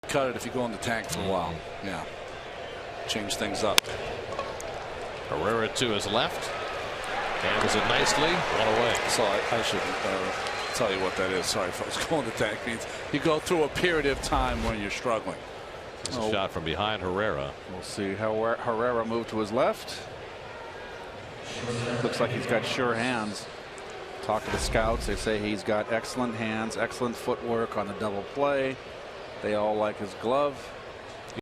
cut it if you go in the tank for a while. Yeah. Change things up. Herrera to his left. Handles it nicely. One away. So I should tell you what that is. Sorry, folks. Going to tank means you go through a period of time when you're struggling. It's a shot from behind Herrera. We'll see how Herrera moved to his left. Looks like he's got sure hands. Talk to the scouts. They say he's got excellent hands, excellent footwork on the double play. They all like his glove.